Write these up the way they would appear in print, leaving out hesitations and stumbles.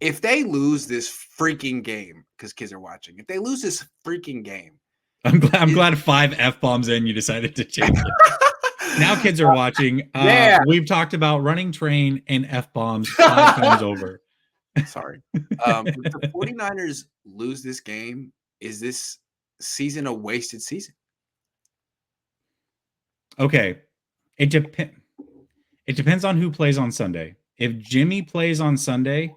if they lose this freaking game, because kids are watching, if they lose this freaking game, I'm glad 5 F-bombs in you decided to change it. Now kids are watching. Yeah. We've talked about running train and F-bombs 5 times over. Sorry. If the 49ers lose this game, is this season a wasted season? Okay. It depends on who plays on Sunday. If Jimmy plays on Sunday,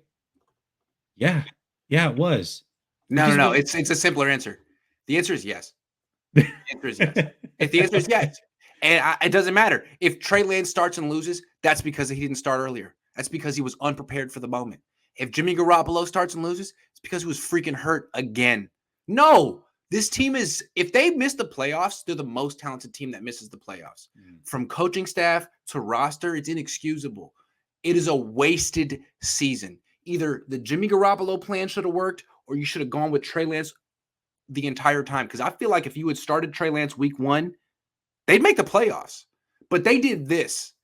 yeah, it was. No. It's a simpler answer. The answer is yes. The answer is yes. If the answer is yes, and it doesn't matter if Trey Lance starts and loses, that's because he didn't start earlier. That's because he was unprepared for the moment. If Jimmy Garoppolo starts and loses, it's because he was freaking hurt again. No, this team is, if they miss the playoffs, they're the most talented team that misses the playoffs. From coaching staff to roster, it's inexcusable. It is a wasted season. Either the Jimmy Garoppolo plan should have worked, or you should have gone with Trey Lance the entire time. Because I feel like if you had started Trey Lance week 1, they'd make the playoffs. But they did this,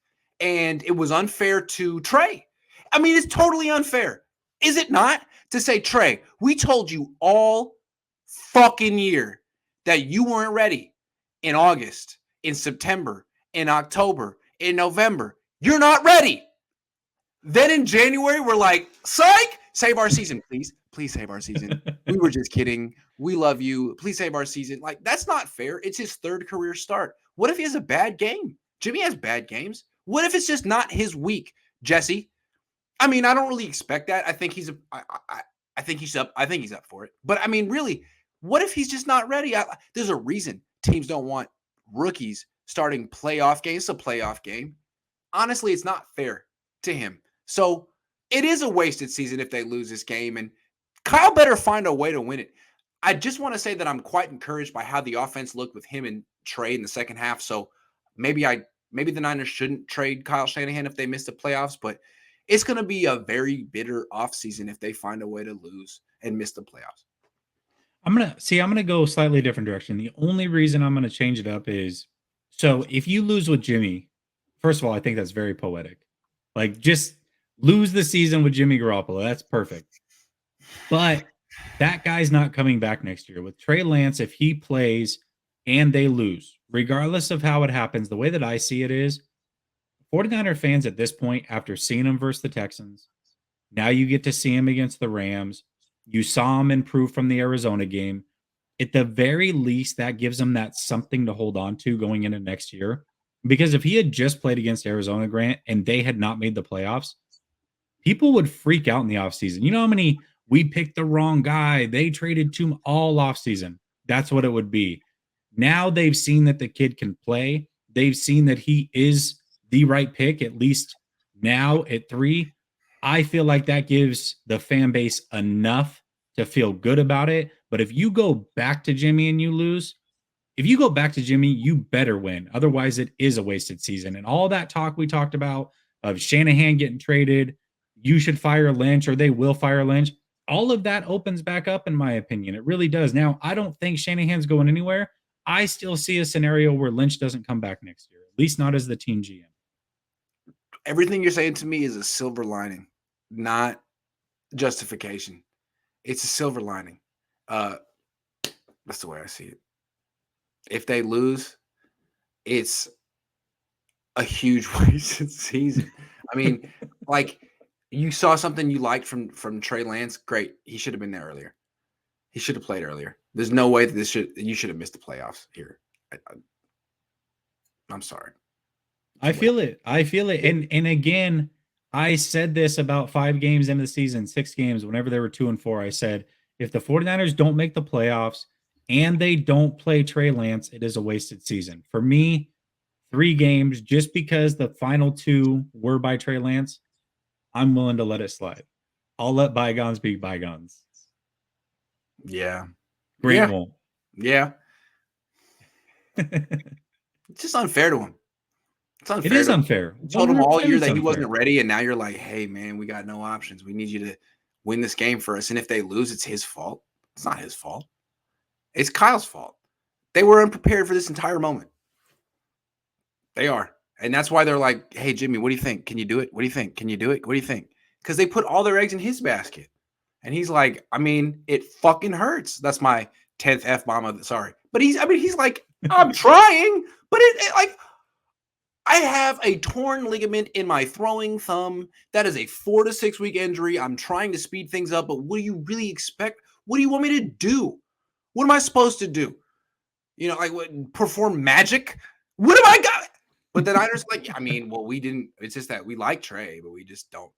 and it was unfair to Trey. I mean, it's totally unfair. Is it not? To say, Trey, we told you all fucking year that you weren't ready in August, in September, in October, in November. You're not ready. Then in January, we're like, psych, save our season, please. Please save our season. We were just kidding. We love you. Please save our season. Like, that's not fair. It's his 3rd career start. What if he has a bad game? Jimmy has bad games. What if it's just not his week, Jesse? I mean, I don't really expect that. I think he's up for it. But I mean, really, what if he's just not ready? There's a reason teams don't want rookies starting playoff games. It's a playoff game. Honestly, it's not fair to him. So it is a wasted season if they lose this game, and Kyle better find a way to win it. I just want to say that I'm quite encouraged by how the offense looked with him and Trey in the second half. So maybe the Niners shouldn't trade Kyle Shanahan if they miss the playoffs, but it's going to be a very bitter offseason if they find a way to lose and miss the playoffs. I'm going to go a slightly different direction. The only reason I'm going to change it up is, so if you lose with Jimmy, first of all, I think that's very poetic. Like, just lose the season with Jimmy Garoppolo. That's perfect. But that guy's not coming back next year. With Trey Lance, if he plays and they lose, regardless of how it happens, the way that I see it is, 49er fans at this point, after seeing him versus the Texans, now you get to see him against the Rams. You saw him improve from the Arizona game. At the very least, that gives him that something to hold on to going into next year. Because if he had just played against Arizona, Grant, and they had not made the playoffs, people would freak out in the offseason. You know how many we picked the wrong guy, they traded to all offseason. That's what it would be. Now they've seen that the kid can play. They've seen that he is the right pick, at least now at 3. I feel like that gives the fan base enough to feel good about it. But if you go back to Jimmy and you lose, if you go back to Jimmy, you better win. Otherwise, it is a wasted season. And all that talk we talked about of Shanahan getting traded, you should fire Lynch or they will fire Lynch. All of that opens back up, in my opinion. It really does. Now, I don't think Shanahan's going anywhere. I still see a scenario where Lynch doesn't come back next year, at least not as the team GM. Everything you're saying to me is a silver lining, not justification. It's a silver lining. That's the way I see it. If they lose, it's a huge wasted season. I mean, like, you saw something you liked from Trey Lance, great. He should have been there earlier. He should have played earlier. There's no way that you should have missed the playoffs here. I'm sorry. I feel it. And again, I said this about 5 games into the season, 6 games, whenever they were 2-4. I said, if the 49ers don't make the playoffs and they don't play Trey Lance, it is a wasted season. For me, 3 games, just because the final 2 were by Trey Lance, I'm willing to let it slide. I'll let bygones be bygones. Yeah. Grant won't. Yeah. It's just unfair to him. It's unfair. It is unfair. You told him all year that he wasn't ready, and now you're like, hey, man, we got no options. We need you to win this game for us. And if they lose, it's his fault. It's not his fault. It's Kyle's fault. They were unprepared for this entire moment. They are. And that's why they're like, hey, Jimmy, what do you think? Can you do it? What do you think? Can you do it? What do you think? Because they put all their eggs in his basket. And he's like, I mean, it fucking hurts. That's my 10th F bomb. Sorry. But he's like, I'm trying, but like, I have a torn ligament in my throwing thumb. That is a 4 to 6 week injury. I'm trying to speed things up, but what do you really expect? What do you want me to do? What am I supposed to do? Like what, perform magic? What am I got? But the Niners, like, I mean, well, we didn't. It's just that we like Trey, but we just don't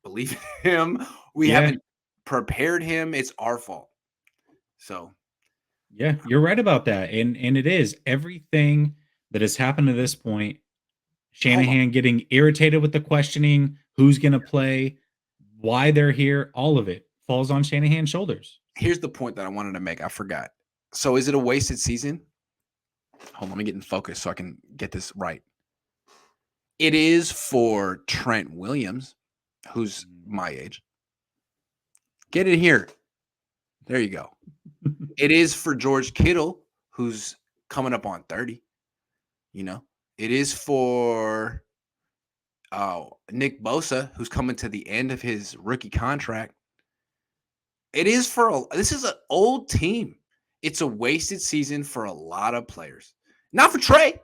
believe in him. We Yeah. haven't prepared him. It's our fault. So Yeah, you're right about that. And it is everything that has happened to this point. hold on. Shanahan getting irritated with the questioning, who's going to play, why they're here, all of it falls on Shanahan's shoulders. Here's the point that I wanted to make. I forgot. So is it a wasted season? Hold on, let me get in focus so I can get this right. It is for Trent Williams, who's my age. Get it here. There you go. It is for George Kittle, who's coming up on 30. It is for Nick Bosa, who's coming to the end of his rookie contract. It is this is an old team. It's a wasted season for a lot of players. Not for Trey.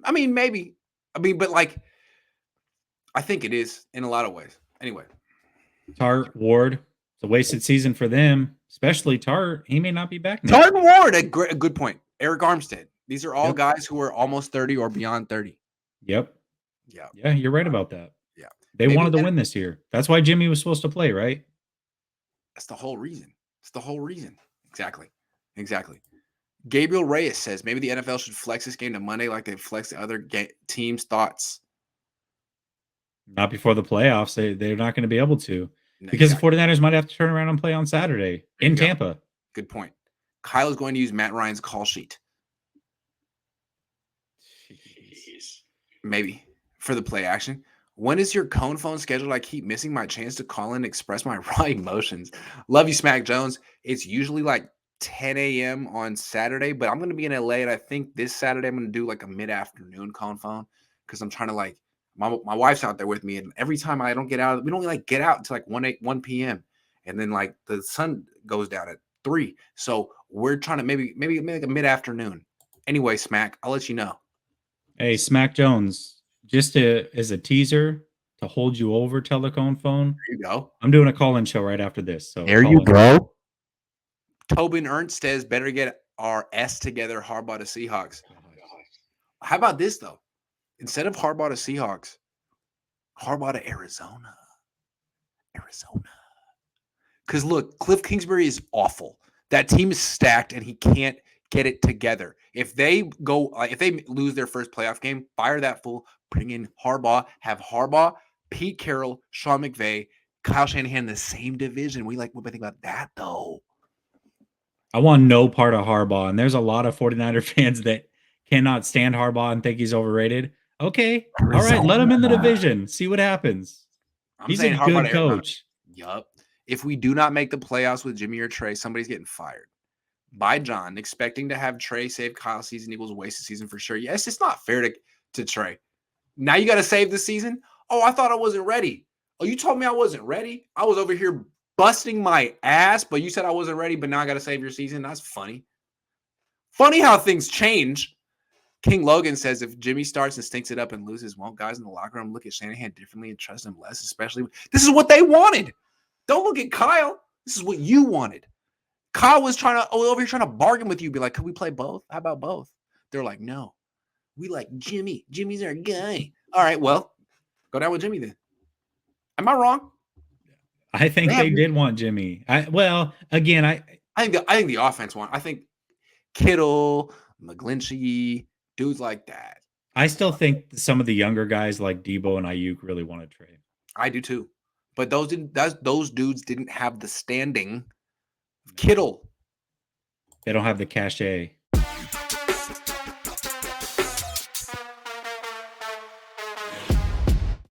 I mean, maybe. But like, I think it is in a lot of ways. Anyway. Tart, Ward, it's a wasted season for them, especially Tart. He may not be back next Tart and Ward, a good point. Eric Armstead. These are all guys who are almost 30 or beyond 30. Yep. Yeah. Yeah, you're right about that. Yeah. They wanted to win this year. That's why Jimmy was supposed to play, right? That's the whole reason. It's the whole reason. Exactly. Gabriel Reyes says maybe the NFL should flex this game to Monday like they flex the other teams' thoughts. Not before the playoffs. They're not going to be able to. Because the 49ers might have to turn around and play on Saturday in Tampa. Good point. Kyle is going to use Matt Ryan's call sheet. Jeez. Maybe for the play action. When is your Cohn phone scheduled? I keep missing my chance to call in and express my raw emotions. Love you, Smack Jones. It's usually like 10 a.m. on Saturday, but I'm going to be in LA, and I think this Saturday I'm going to do like a mid-afternoon Cohn phone because I'm trying to like my wife's out there with me, and every time I don't get out, we don't like get out until like 1 p.m. and then like the sun goes down at 3. So we're trying to maybe like a mid-afternoon. Anyway, Smack, I'll let you know. Hey, Smack Jones, just as a teaser to hold you over, Cohn phone. There you go. I'm doing a call-in show right after this. So there you go. Tobin Ernst says better get our S together. Harbaugh to Seahawks. How about this though? Instead of Harbaugh to Seahawks, Harbaugh to Arizona. Because look, Cliff Kingsbury is awful. That team is stacked, and he can't get it together. If they lose their first playoff game, fire that fool. Bring in Harbaugh. Have Harbaugh, Pete Carroll, Sean McVay, Kyle Shanahan in the same division. What do you think about that though? I want no part of Harbaugh, and there's a lot of 49er fans that cannot stand Harbaugh and think he's overrated. Okay, all right, let him in the division. See what happens. He's a good coach. Yup. If we do not make the playoffs with Jimmy or Trey, somebody's getting fired. By John, expecting to have Trey save Kyle season equals wasted season for sure. Yes, it's not fair to Trey. Now you got to save the season? Oh, I thought I wasn't ready. Oh, you told me I wasn't ready? I was over here busting my ass, but you said I wasn't ready, but now I got to save your season? That's funny. Funny how things change. King Logan says if Jimmy starts and stinks it up and loses, won't guys in the locker room look at Shanahan differently and trust him less, especially this is what they wanted. Don't look at Kyle. This is what you wanted. Kyle was over here trying to bargain with you, be like, could we play both? How about both? They're like, no, we like Jimmy. Jimmy's our guy. All right, well, go down with Jimmy then. Am I wrong? I think they did want Jimmy. I think the offense won. I think Kittle, McGlinchey, dudes like that. I still think some of the younger guys like Debo and Ayuk really want to trade. I do too. But those dudes didn't have the standing of Kittle. They don't have the cachet.